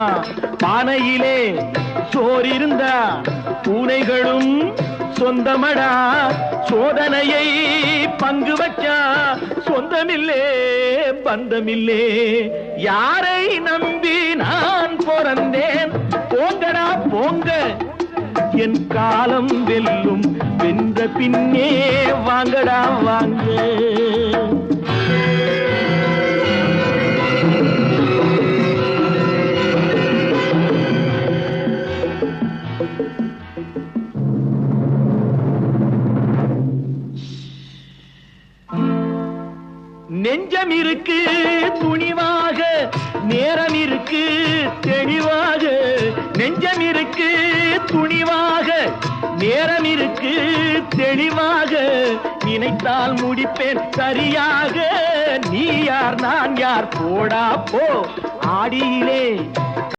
பானையிலே சோறிருந்தா பூனைகளும் சொந்தமடா. சோதனையை பங்கு வச்சா சொந்தமில்லே பந்தமில்லே. யாரை நம்பி நான் பிறந்தேன்? போங்கடா போங்க, என் காலம் வெல்லும். வென்ற பின்னே வாங்கடா வாங்க. நெஞ்சம் இருக்கு துணிவாக, நேரம் இருக்கு தெளிவாக. நெஞ்சம் இருக்கு துணிவாக, நேரம் இருக்கு தெளிவாக. நினைத்தால் முடிப்பேன் சரியாக. நீ யார் நான் யார் போடா போ. ஆடியிலே